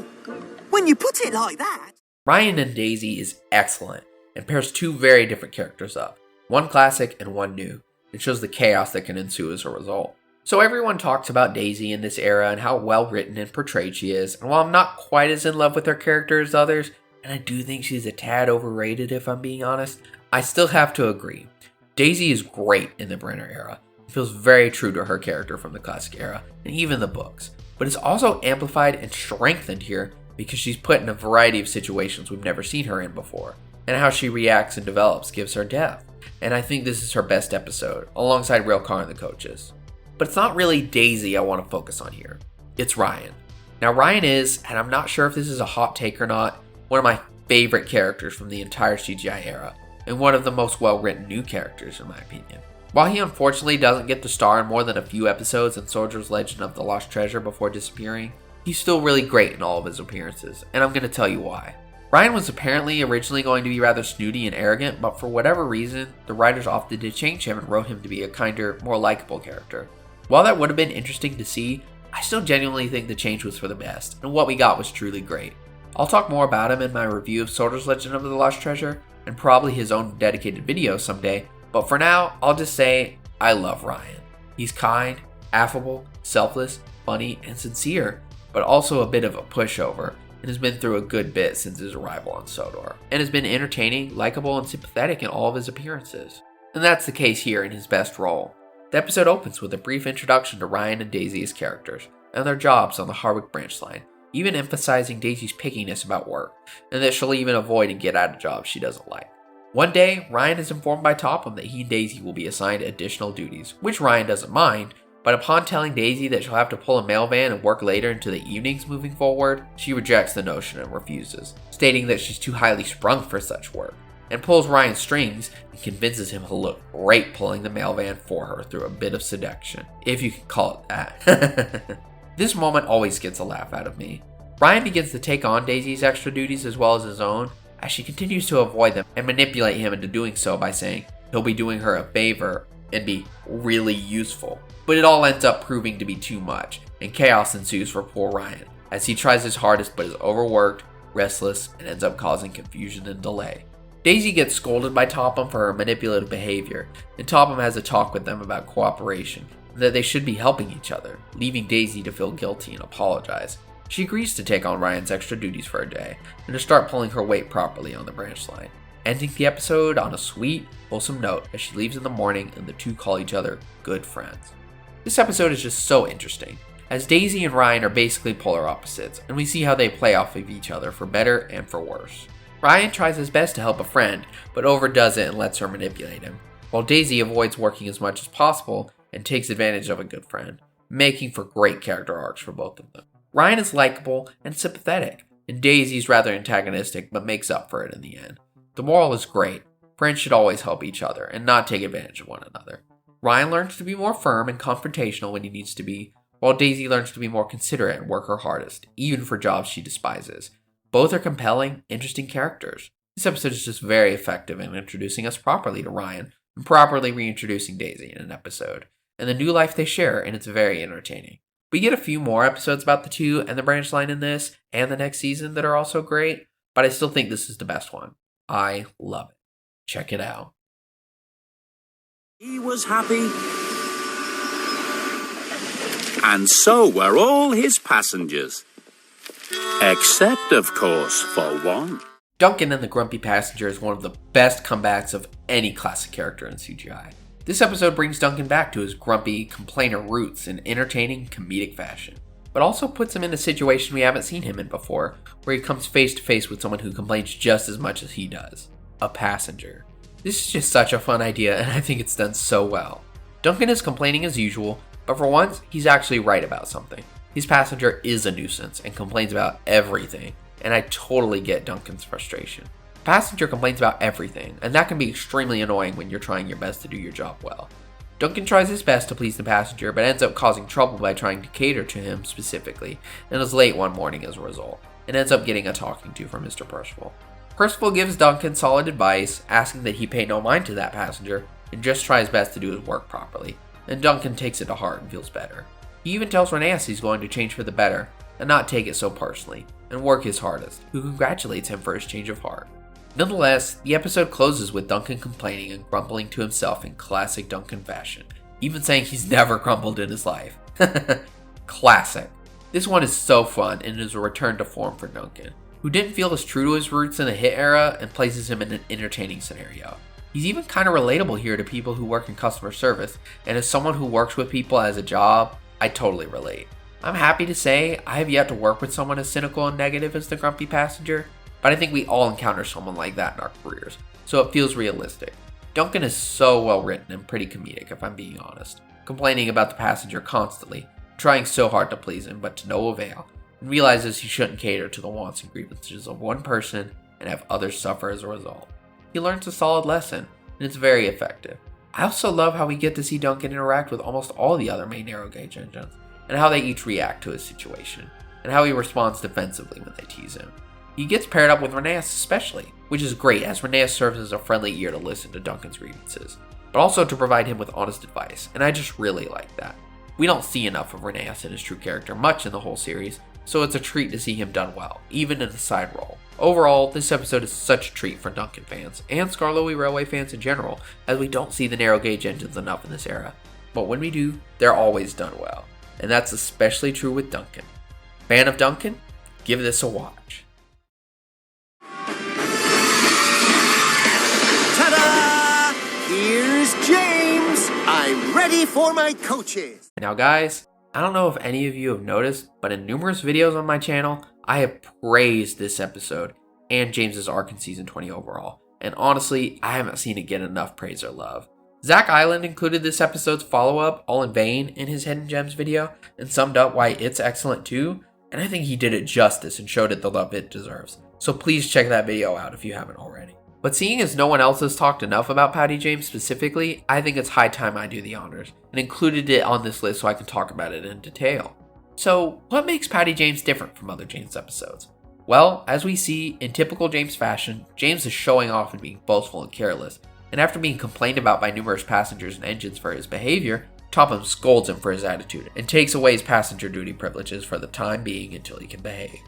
Speaker 5: when you put it like that.
Speaker 1: Ryan and Daisy is excellent and pairs two very different characters up, one classic and one new. It shows the chaos that can ensue as a result. So everyone talks about Daisy in this era and how well written and portrayed she is, and while I'm not quite as in love with her character as others, and I do think she's a tad overrated if I'm being honest, I still have to agree. Daisy is great in the Brenner era. It feels very true to her character from the classic era, and even the books, but it's also amplified and strengthened here because she's put in a variety of situations we've never seen her in before, and how she reacts and develops gives her depth, and I think this is her best episode, alongside Railcar and the coaches. But it's not really Daisy I want to focus on here, it's Ryan. Now Ryan is, and I'm not sure if this is a hot take or not, one of my favorite characters from the entire CGI era, and one of the most well-written new characters in my opinion. While he unfortunately doesn't get to star in more than a few episodes in Soldier's Legend of the Lost Treasure before disappearing, he's still really great in all of his appearances, and I'm going to tell you why. Ryan was apparently originally going to be rather snooty and arrogant, but for whatever reason, the writers opted to change him and wrote him to be a kinder, more likable character. While that would have been interesting to see, I still genuinely think the change was for the best, and what we got was truly great. I'll talk more about him in my review of Soldier's Legend of the Lost Treasure, and probably his own dedicated video someday, but for now, I'll just say, I love Ryan. He's kind, affable, selfless, funny, and sincere, but also a bit of a pushover, and has been through a good bit since his arrival on Sodor, and has been entertaining, likable, and sympathetic in all of his appearances. And that's the case here in his best role. The episode opens with a brief introduction to Ryan and Daisy as characters, and their jobs on the Harwick branch line, even emphasizing Daisy's pickiness about work, and that she'll even avoid and get out of jobs she doesn't like. One day, Ryan is informed by Topham that he and Daisy will be assigned additional duties, which Ryan doesn't mind, but upon telling Daisy that she'll have to pull a mail van and work later into the evenings moving forward, she rejects the notion and refuses, stating that she's too highly sprung for such work, and pulls Ryan's strings and convinces him he'll look great pulling the mail van for her through a bit of seduction, if you can call it that. This moment always gets a laugh out of me. Ryan begins to take on Daisy's extra duties as well as his own, as she continues to avoid them and manipulate him into doing so by saying he'll be doing her a favor and be really useful. But it all ends up proving to be too much, and chaos ensues for poor Ryan, as he tries his hardest but is overworked, restless, and ends up causing confusion and delay. Daisy gets scolded by Topham for her manipulative behavior, and Topham has a talk with them about cooperation, and that they should be helping each other, leaving Daisy to feel guilty and apologize. She agrees to take on Ryan's extra duties for a day, and to start pulling her weight properly on the branch line, ending the episode on a sweet, wholesome note as she leaves in the morning and the two call each other good friends. This episode is just so interesting, as Daisy and Ryan are basically polar opposites, and we see how they play off of each other for better and for worse. Ryan tries his best to help a friend, but overdoes it and lets her manipulate him, while Daisy avoids working as much as possible and takes advantage of a good friend, making for great character arcs for both of them. Ryan is likable and sympathetic, and Daisy's rather antagonistic but makes up for it in the end. The moral is great. Friends should always help each other and not take advantage of one another. Ryan learns to be more firm and confrontational when he needs to be, while Daisy learns to be more considerate and work her hardest, even for jobs she despises. Both are compelling, interesting characters. This episode is just very effective in introducing us properly to Ryan and properly reintroducing Daisy in an episode, and the new life they share, and it's very entertaining. We get a few more episodes about the two and the branch line in this and the next season that are also great, but I still think this is the best one. I love it. Check it out.
Speaker 2: He was happy, and so were all his passengers. Except, of course, for one.
Speaker 1: Duncan and the Grumpy Passenger is one of the best comebacks of any classic character in CGI. This episode brings Duncan back to his grumpy, complainer roots in entertaining, comedic fashion, but also puts him in a situation we haven't seen him in before, where he comes face to face with someone who complains just as much as he does. A passenger. This is just such a fun idea, and I think it's done so well. Duncan is complaining as usual, but for once, he's actually right about something. His passenger is a nuisance and complains about everything, and I totally get Duncan's frustration. Passenger complains about everything, and that can be extremely annoying when you're trying your best to do your job well. Duncan tries his best to please the passenger, but ends up causing trouble by trying to cater to him specifically, and is late one morning as a result, and ends up getting a talking to from Mr. Percival. Percival gives Duncan solid advice, asking that he pay no mind to that passenger, and just try his best to do his work properly, and Duncan takes it to heart and feels better. He even tells Reneas he's going to change for the better, and not take it so personally, and work his hardest, who congratulates him for his change of heart. Nonetheless, the episode closes with Duncan complaining and grumbling to himself in classic Duncan fashion, even saying he's never grumbled in his life. Classic. This one is so fun and is a return to form for Duncan, who didn't feel as true to his roots in the hit era and places him in an entertaining scenario. He's even kind of relatable here to people who work in customer service, and as someone who works with people as a job, I totally relate. I'm happy to say I have yet to work with someone as cynical and negative as the Grumpy Passenger, but I think we all encounter someone like that in our careers, so it feels realistic. Duncan is so well written and pretty comedic, if I'm being honest, complaining about the passenger constantly, trying so hard to please him but to no avail, and realizes he shouldn't cater to the wants and grievances of one person and have others suffer as a result. He learns a solid lesson, and it's very effective. I also love how we get to see Duncan interact with almost all the other main narrow gauge engines, and how they each react to his situation, and how he responds defensively when they tease him. He gets paired up with Reneas especially, which is great as Reneas serves as a friendly ear to listen to Duncan's grievances, but also to provide him with honest advice, and I just really like that. We don't see enough of Reneas and his true character much in the whole series, so it's a treat to see him done well, even in a side role. Overall, this episode is such a treat for Duncan fans, and Skarloey Railway fans in general, as we don't see the narrow gauge engines enough in this era. But when we do, they're always done well, and that's especially true with Duncan. Fan of Duncan? Give this a watch.
Speaker 5: Ta-da! Here's James! I'm ready for my coaches!
Speaker 1: Now guys, I don't know if any of you have noticed, but in numerous videos on my channel, I have praised this episode and James's arc in Season 20 overall, and honestly, I haven't seen it get enough praise or love. Zach Island included this episode's follow-up, All in Vain, in his Hidden Gems video, and summed up why it's excellent too, and I think he did it justice and showed it the love it deserves, so please check that video out if you haven't already. But seeing as no one else has talked enough about Patty James specifically, I think it's high time I do the honors, and included it on this list so I can talk about it in detail. So, what makes Patty James different from other James episodes? Well, as we see, in typical James fashion, James is showing off and being boastful and careless, and after being complained about by numerous passengers and engines for his behavior, Topham scolds him for his attitude and takes away his passenger duty privileges for the time being until he can behave.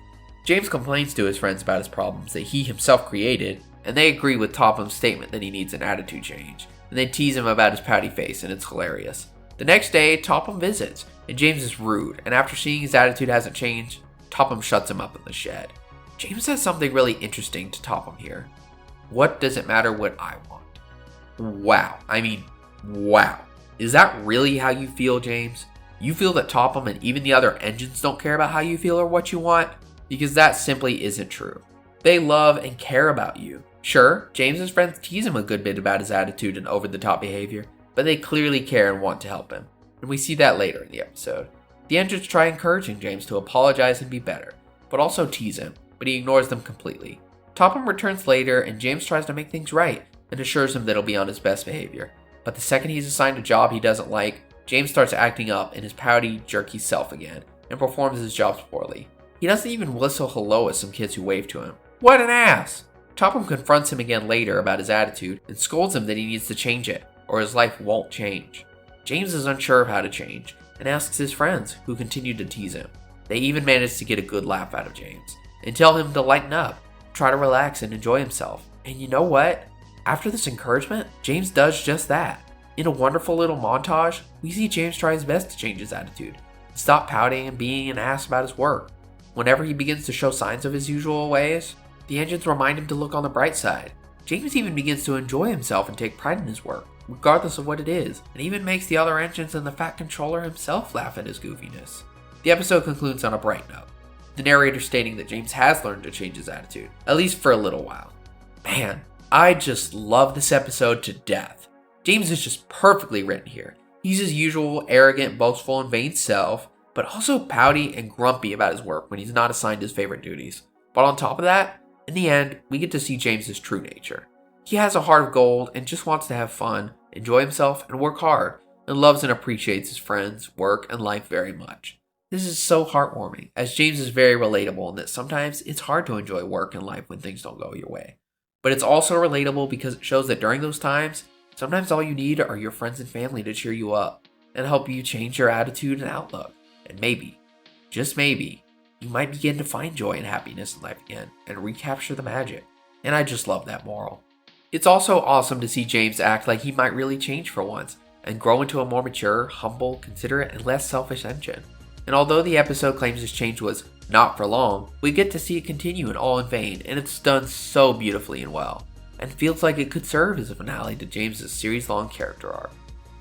Speaker 1: James complains to his friends about his problems that he himself created, and they agree with Topham's statement that he needs an attitude change, and they tease him about his pouty face, and it's hilarious. The next day, Topham visits, and James is rude, and after seeing his attitude hasn't changed, Topham shuts him up in the shed. James says something really interesting to Topham here. What does it matter what I want? Wow. I mean, wow. Is that really how you feel, James? You feel that Topham and even the other engines don't care about how you feel or what you want? Because that simply isn't true. They love and care about you. Sure, James's friends tease him a good bit about his attitude and over-the-top behavior, but they clearly care and want to help him, and we see that later in the episode. The engines try encouraging James to apologize and be better, but also tease him, but he ignores them completely. Topham returns later, and James tries to make things right and assures him that he'll be on his best behavior. But the second he's assigned a job he doesn't like, James starts acting up in his pouty, jerky self again, and performs his jobs poorly. He doesn't even whistle hello at some kids who wave to him. What an ass! Topham confronts him again later about his attitude and scolds him that he needs to change it, or his life won't change. James is unsure of how to change, and asks his friends, who continue to tease him. They even manage to get a good laugh out of James, and tell him to lighten up, try to relax and enjoy himself. And you know what? After this encouragement, James does just that. In a wonderful little montage, we see James try his best to change his attitude, and stop pouting and being an ass about his work. Whenever he begins to show signs of his usual ways, the engines remind him to look on the bright side. James even begins to enjoy himself and take pride in his work, regardless of what it is, and even makes the other engines and the Fat Controller himself laugh at his goofiness. The episode concludes on a bright note, the narrator stating that James has learned to change his attitude, at least for a little while. Man, I just love this episode to death. James is just perfectly written here. He's his usual arrogant, boastful, and vain self, but also pouty and grumpy about his work when he's not assigned his favorite duties. But on top of that, in the end, we get to see James's true nature. He has a heart of gold and just wants to have fun, enjoy himself, and work hard, and loves and appreciates his friends, work, and life very much. This is so heartwarming, as James is very relatable in that sometimes it's hard to enjoy work and life when things don't go your way. But it's also relatable because it shows that during those times, sometimes all you need are your friends and family to cheer you up and help you change your attitude and outlook. And maybe, just maybe, you might begin to find joy and happiness in life again and recapture the magic. And I just love that moral. It's also awesome to see James act like he might really change for once and grow into a more mature, humble, considerate, and less selfish engine. And although the episode claims his change was not for long, we get to see it continue in All in Vain, and it's done so beautifully and well, and feels like it could serve as a finale to James's series-long character arc.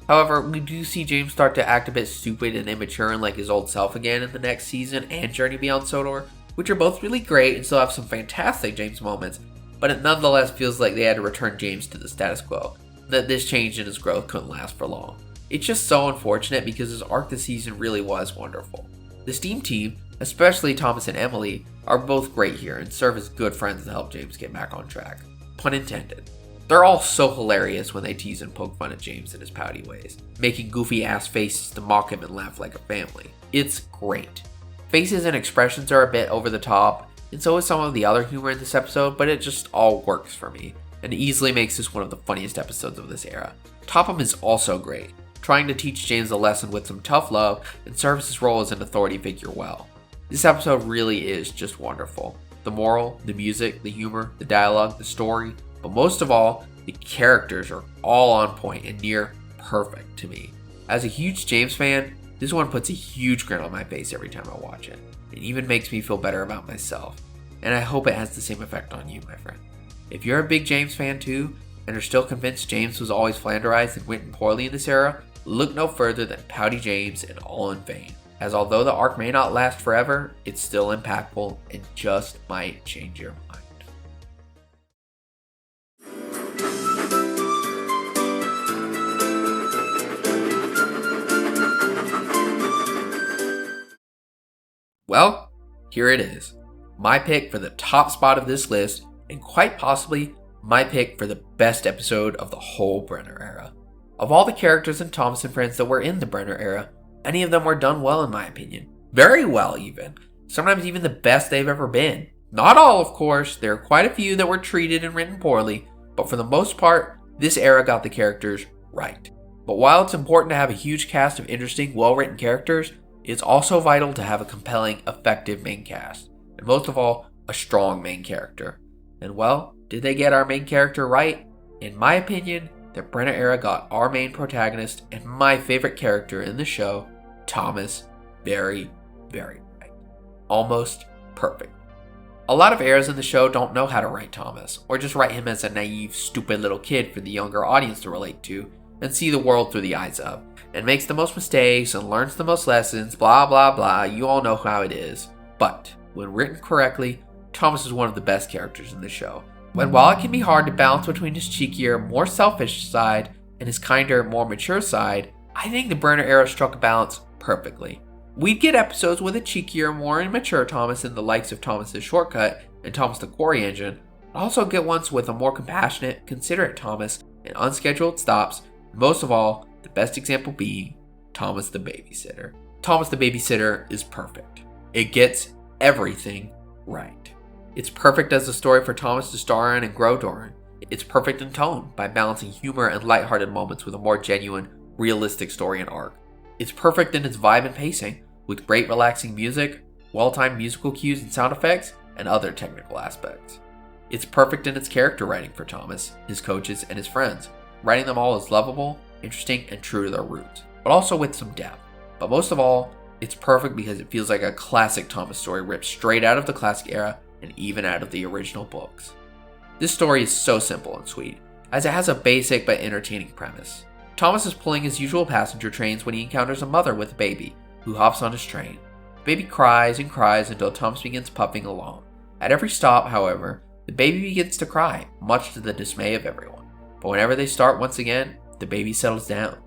Speaker 1: However, we do see James start to act a bit stupid and immature and like his old self again in the next season and Journey Beyond Sodor, which are both really great and still have some fantastic James moments, but it nonetheless feels like they had to return James to the status quo, that this change in his growth couldn't last for long. It's just so unfortunate because his arc this season really was wonderful. The Steam team, especially Thomas and Emily, are both great here and serve as good friends to help James get back on track. Pun intended. They're all so hilarious when they tease and poke fun at James in his pouty ways, making goofy ass faces to mock him and laugh like a family. It's great. Faces and expressions are a bit over the top, and so is some of the other humor in this episode, but it just all works for me, and easily makes this one of the funniest episodes of this era. Topham is also great, trying to teach James a lesson with some tough love and serves his role as an authority figure well. This episode really is just wonderful. The moral, the music, the humor, the dialogue, the story, but most of all, the characters are all on point and near perfect to me. As a huge James fan, this one puts a huge grin on my face every time I watch it. It even makes me feel better about myself. And I hope it has the same effect on you, my friend. If you're a big James fan too, and are still convinced James was always flanderized and written poorly in this era, look no further than Pouty James and All in Vain. As although the arc may not last forever, it's still impactful and just might change your mind. Well, here it is. My pick for the top spot of this list, and quite possibly my pick for the best episode of the whole Brenner era. Of all the characters in Thomas and Friends that were in the Brenner era, any of them were done well in my opinion, Very well even. Sometimes even the best they've ever been. Not all, of course. There are quite a few that were treated and written poorly, but for the most part, this era got the characters right. But while it's important to have a huge cast of interesting, well-written characters, it's also vital to have a compelling, effective main cast. And most of all, a strong main character. And well, did they get our main character right? In my opinion, the Brenner Era got our main protagonist and my favorite character in the show, Thomas, very, very right. Almost perfect. A lot of eras in the show don't know how to write Thomas, or just write him as a naive, stupid little kid for the younger audience to relate to and see the world through the eyes of, and makes the most mistakes and learns the most lessons, blah blah blah, you all know how it is. But, when written correctly, Thomas is one of the best characters in the show. And while it can be hard to balance between his cheekier, more selfish side and his kinder, more mature side, I think the Brenner Era struck a balance perfectly. We'd get episodes with a cheekier, more immature Thomas in the likes of Thomas's Shortcut and Thomas the Quarry Engine, but also get ones with a more compassionate, considerate Thomas and unscheduled stops, and most of all, the best example being Thomas the Babysitter. Thomas the Babysitter is perfect. It gets everything right. It's perfect as a story for Thomas to star in and grow during. It's perfect in tone by balancing humor and lighthearted moments with a more genuine, realistic story and arc. It's perfect in its vibe and pacing, with great relaxing music, well-timed musical cues and sound effects, and other technical aspects. It's perfect in its character writing for Thomas, his coaches, and his friends, writing them all as lovable, interesting, and true to their roots, but also with some depth. But most of all, it's perfect because it feels like a classic Thomas story ripped straight out of the classic era and even out of the original books. This story is so simple and sweet, as it has a basic but entertaining premise. Thomas is pulling his usual passenger trains when he encounters a mother with a baby, who hops on his train. The baby cries and cries until Thomas begins puffing along. At every stop, however, the baby begins to cry, much to the dismay of everyone. But whenever they start once again, the baby settles down.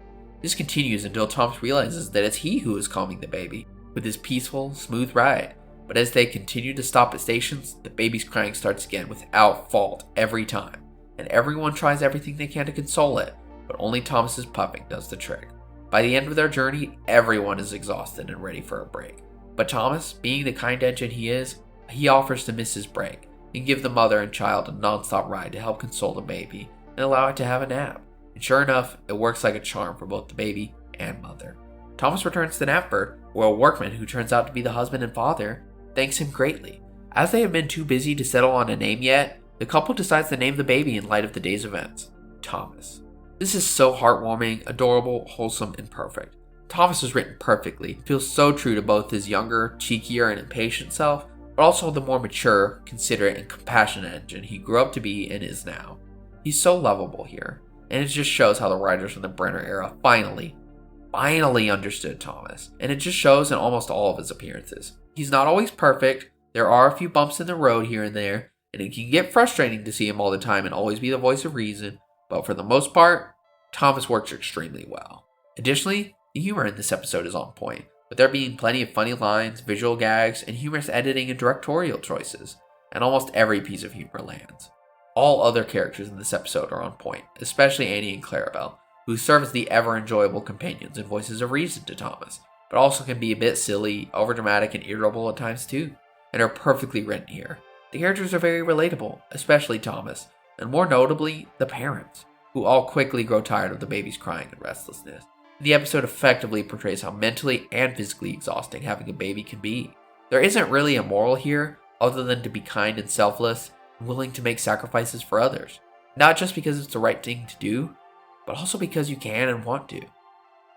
Speaker 1: This continues until Thomas realizes that it's he who is calming the baby, with his peaceful, smooth ride. But as they continue to stop at stations, the baby's crying starts again without fault every time, and everyone tries everything they can to console it, but only Thomas's puffing does the trick. By the end of their journey, everyone is exhausted and ready for a break. But Thomas, being the kind engine he is, he offers to miss his break and give the mother and child a non-stop ride to help console the baby and allow it to have a nap. And sure enough, it works like a charm for both the baby and mother. Thomas returns to the Napford, where a workman who turns out to be the husband and father thanks him greatly. As they have been too busy to settle on a name yet, the couple decides to name the baby in light of the day's events, Thomas. This is so heartwarming, adorable, wholesome, and perfect. Thomas is written perfectly, feels so true to both his younger, cheekier, and impatient self, but also the more mature, considerate, and compassionate engine he grew up to be and is now. He's so lovable here, and it just shows how the writers from the Brenner Era finally understood Thomas, and it just shows in almost all of his appearances. He's not always perfect, there are a few bumps in the road here and there, and it can get frustrating to see him all the time and always be the voice of reason, but for the most part, Thomas works extremely well. Additionally, the humor in this episode is on point, with there being plenty of funny lines, visual gags, and humorous editing and directorial choices, and almost every piece of humor lands. All other characters in this episode are on point, especially Annie and Clarabelle, who serve as the ever-enjoyable companions and voices of reason to Thomas, but also can be a bit silly, overdramatic, and irritable at times too, and are perfectly written here. The characters are very relatable, especially Thomas, and more notably, the parents, who all quickly grow tired of the baby's crying and restlessness. The episode effectively portrays how mentally and physically exhausting having a baby can be. There isn't really a moral here, other than to be kind and selfless, and willing to make sacrifices for others. Not just because it's the right thing to do, but also because you can and want to.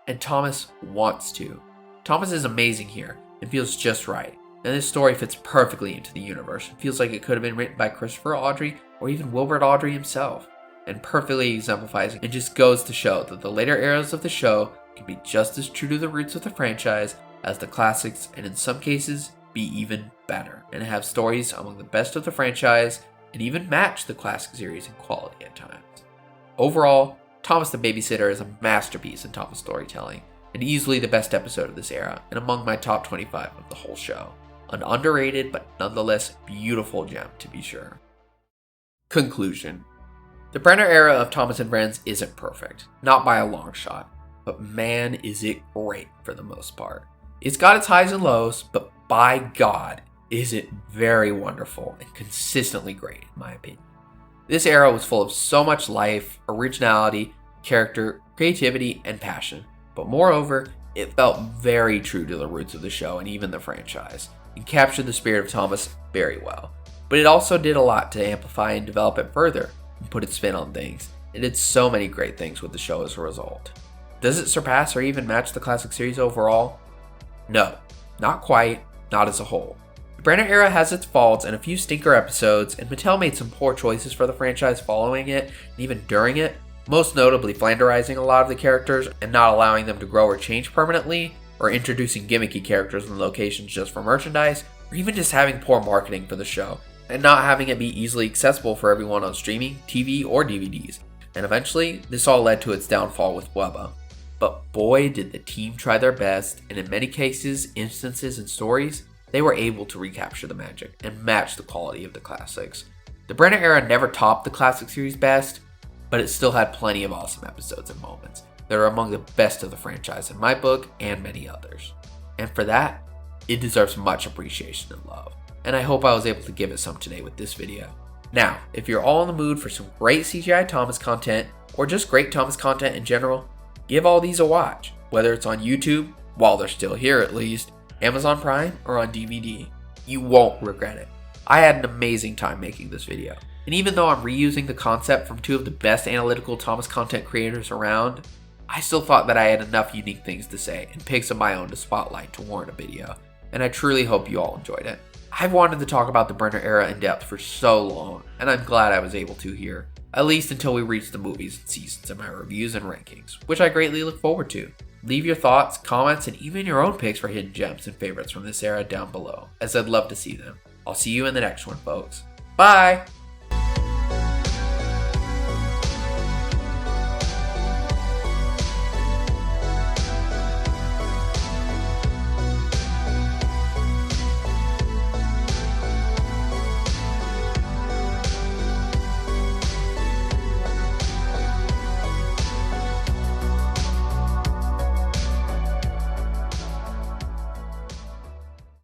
Speaker 1: And Thomas wants to. Thomas is amazing here, and feels just right. And this story fits perfectly into the universe. It feels like it could have been written by Christopher Awdry or even Wilbert Awdry himself, and perfectly exemplifies and just goes to show that the later eras of the show can be just as true to the roots of the franchise as the classics, and in some cases be even better, and have stories among the best of the franchise and even match the classic series in quality at times. Overall, Thomas the Babysitter is a masterpiece in Thomas storytelling, and easily the best episode of this era, and among my top 25 of the whole show. An underrated but nonetheless beautiful gem to be sure. Conclusion. The Brenner Era of Thomas and Friends isn't perfect, not by a long shot, but man is it great for the most part. It's got its highs and lows, but by God, is it very wonderful and consistently great in my opinion. This era was full of so much life, originality, character, creativity, and passion, but moreover, it felt very true to the roots of the show and even the franchise, and captured the spirit of Thomas very well. But it also did a lot to amplify and develop it further, and put its spin on things. It did so many great things with the show as a result. Does it surpass or even match the classic series overall? No, not quite, not as a whole. The Brenner Era has its faults and a few stinker episodes, and Mattel made some poor choices for the franchise following it, and even during it, most notably flanderizing a lot of the characters and not allowing them to grow or change permanently, or introducing gimmicky characters in locations just for merchandise, or even just having poor marketing for the show, and not having it be easily accessible for everyone on streaming, TV, or DVDs. And eventually, this all led to its downfall with Webba. But boy did the team try their best, and in many cases, instances, and stories, they were able to recapture the magic and match the quality of the classics. The Brenner Era never topped the classic series best, but it still had plenty of awesome episodes and moments that are among the best of the franchise in my book and many others. And for that, it deserves much appreciation and love, and I hope I was able to give it some today with this video. Now, if you're all in the mood for some great CGI Thomas content, or just great Thomas content in general, give all these a watch, whether it's on YouTube, while they're still here at least, Amazon Prime, or on DVD. You won't regret it. I had an amazing time making this video, and even though I'm reusing the concept from two of the best analytical Thomas content creators around, I still thought that I had enough unique things to say and picks of my own to spotlight to warrant a video, and I truly hope you all enjoyed it. I've wanted to talk about the Brenner Era in depth for so long, and I'm glad I was able to here, at least until we reach the movies and seasons in my reviews and rankings, which I greatly look forward to. Leave your thoughts, comments, and even your own picks for hidden gems and favorites from this era down below, as I'd love to see them. I'll see you in the next one, folks. Bye!